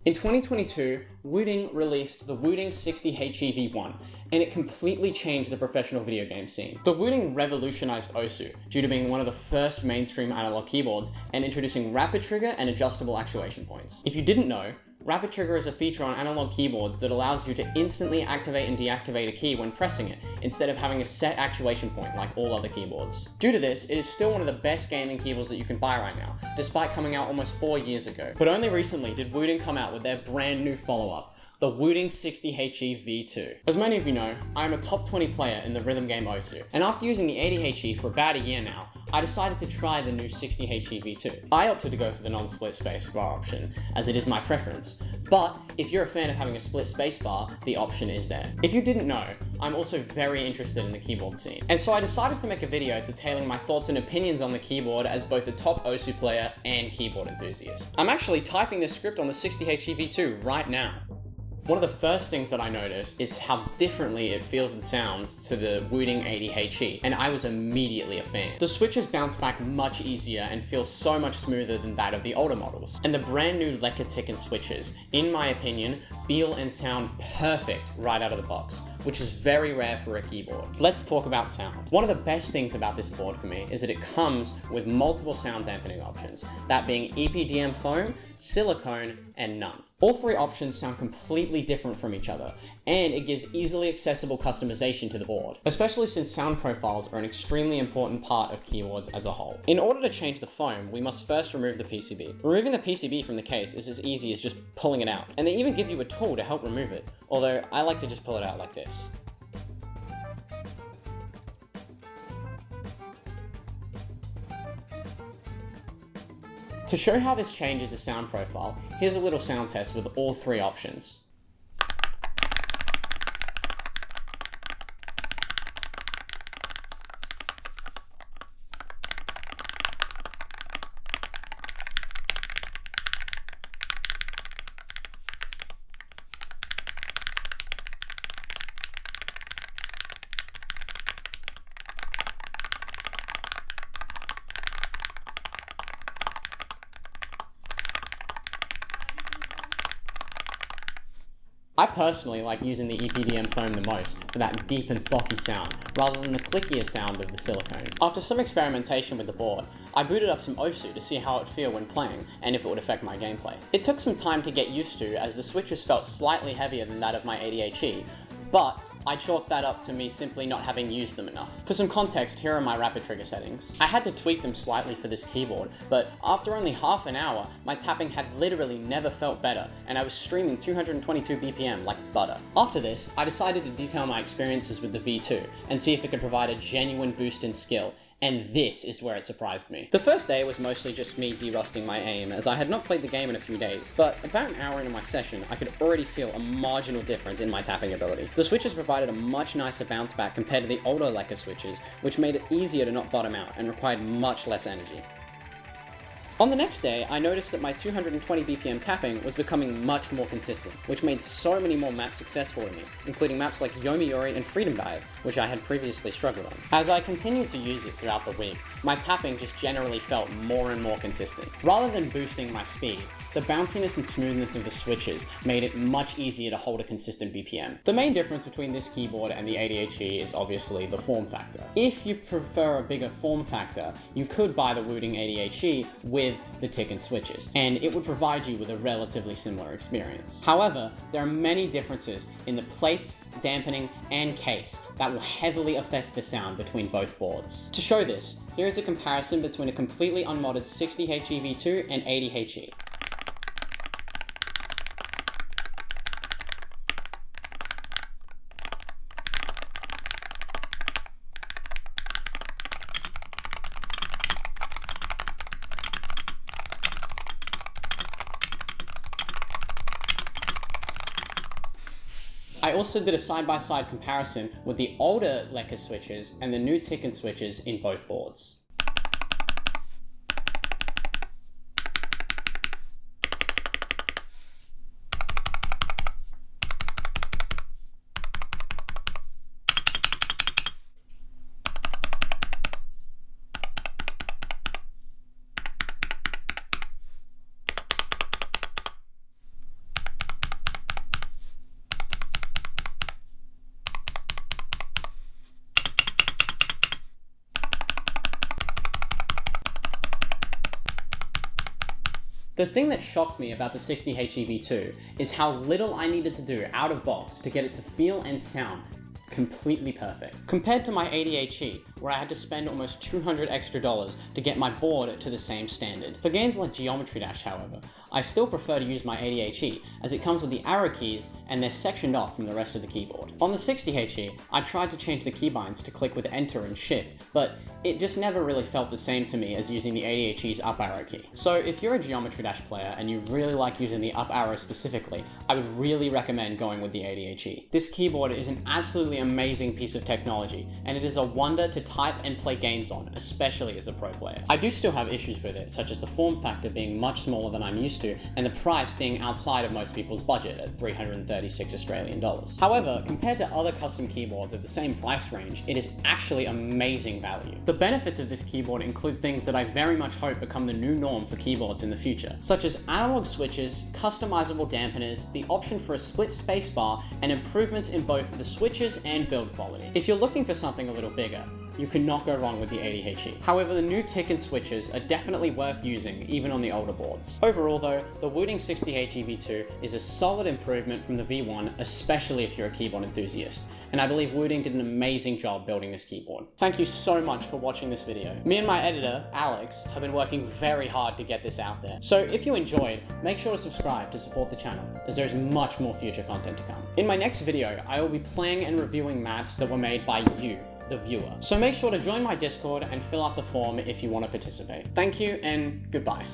In 2022, Wooting released the Wooting 60HEV1, and it completely changed the professional video game scene. The Wooting revolutionized OSU due to being one of the first mainstream analog keyboards and introducing rapid trigger and adjustable actuation points. If you didn't know, rapid trigger is a feature on analog keyboards that allows you to instantly activate and deactivate a key when pressing it, instead of having a set actuation point like all other keyboards. Due to this, it is still one of the best gaming keyboards that you can buy right now, despite coming out almost 4 years ago. But only recently did Wooting come out with their brand new follow-up, the Wooting 60HE V2. As many of you know, I am a top 20 player in the rhythm game OSU, and after using the 80HE for about a year now, I decided to try the new 60HE V2. I opted to go for the non-split spacebar option, as it is my preference, but if you're a fan of having a split spacebar, the option is there. If you didn't know, I'm also very interested in the keyboard scene, and so I decided to make a video detailing my thoughts and opinions on the keyboard as both a top OSU player and keyboard enthusiast. I'm actually typing this script on the 60HE V2 right now. One of the first things that I noticed is how differently it feels and sounds to the Wooting 80HE, and I was immediately a fan. The switches bounce back much easier and feel so much smoother than that of the older models. And the brand new Ticken switches, in my opinion, feel and sound perfect right out of the box, which is very rare for a keyboard. Let's talk about sound. One of the best things about this board for me is that it comes with multiple sound dampening options, that being EPDM foam, silicone, and none. All three options sound completely different from each other, and it gives easily accessible customization to the board, especially since sound profiles are an extremely important part of keyboards as a whole. In order to change the foam, we must first remove the PCB. Removing the PCB from the case is as easy as just pulling it out, and they even give you a tool to help remove it, although I like to just pull it out like this. To show how this changes the sound profile, here's a little sound test with all three options. I personally like using the EPDM foam the most for that deep and thocky sound, rather than the clickier sound of the silicone. After some experimentation with the board, I booted up some OSU to see how it would feel when playing, and if it would affect my gameplay. It took some time to get used to, as the switches felt slightly heavier than that of my 80HE, but I chalked that up to me simply not having used them enough. For some context, here are my rapid trigger settings. I had to tweak them slightly for this keyboard, but after only half an hour, my tapping had literally never felt better, and I was streaming 222 BPM like butter. After this, I decided to detail my experiences with the V2 and see if it could provide a genuine boost in skill, and this is where it surprised me. The first day was mostly just me de-rusting my aim, as I had not played the game in a few days, but about an hour into my session, I could already feel a marginal difference in my tapping ability. The switches provided a much nicer bounce back compared to the older Leica switches, which made it easier to not bottom out and required much less energy. On the next day, I noticed that my 220 BPM tapping was becoming much more consistent, which made so many more maps successful to me, including maps like Yomiuri and Freedom Dive, which I had previously struggled on. As I continued to use it throughout the week, my tapping just generally felt more and more consistent. Rather than boosting my speed, the bounciness and smoothness of the switches made it much easier to hold a consistent BPM. The main difference between this keyboard and the 80HE is obviously the form factor. If you prefer a bigger form factor, you could buy the Wooting 80HE with the Ticken switches, and it would provide you with a relatively similar experience. However, there are many differences in the plates, dampening, and case that will heavily affect the sound between both boards. To show this, here is a comparison between a completely unmodded 60HE V2 and 80HE. I also did a side-by-side comparison with the older Leica switches and the new Ticken switches in both boards. The thing that shocked me about the 60HEV2 is how little I needed to do out of box to get it to feel and sound completely perfect. Compared to my 80HE, where I had to spend almost $200 extra to get my board to the same standard. For games like Geometry Dash, however, I still prefer to use my 80HE, as it comes with the arrow keys and they're sectioned off from the rest of the keyboard. On the 60HE, I tried to change the keybinds to click with Enter and Shift, but it just never really felt the same to me as using the 80HE's up arrow key. So if you're a Geometry Dash player and you really like using the up arrow specifically, I would really recommend going with the 80HE. This keyboard is an absolutely amazing piece of technology, and it is a wonder to type and play games on, especially as a pro player. I do still have issues with it, such as the form factor being much smaller than I'm used to, and the price being outside of most people's budget at 336 Australian dollars. However, compared to other custom keyboards of the same price range, it is actually amazing value. The benefits of this keyboard include things that I very much hope become the new norm for keyboards in the future, such as analog switches, customizable dampeners, the option for a split spacebar, and improvements in both the switches and build quality. If you're looking for something a little bigger, you cannot go wrong with the 80HE. However, the new tick and switches are definitely worth using, even on the older boards. Overall though, the Wooting 60HEV2 is a solid improvement from the V1, especially if you're a keyboard enthusiast, and I believe Wooting did an amazing job building this keyboard. Thank you so much for watching this video. Me and my editor, Alex, have been working very hard to get this out there. So if you enjoyed, make sure to subscribe to support the channel, as there is much more future content to come. In my next video, I will be playing and reviewing maps that were made by you, the viewer. So make sure to join my Discord and fill out the form if you want to participate. Thank you and goodbye.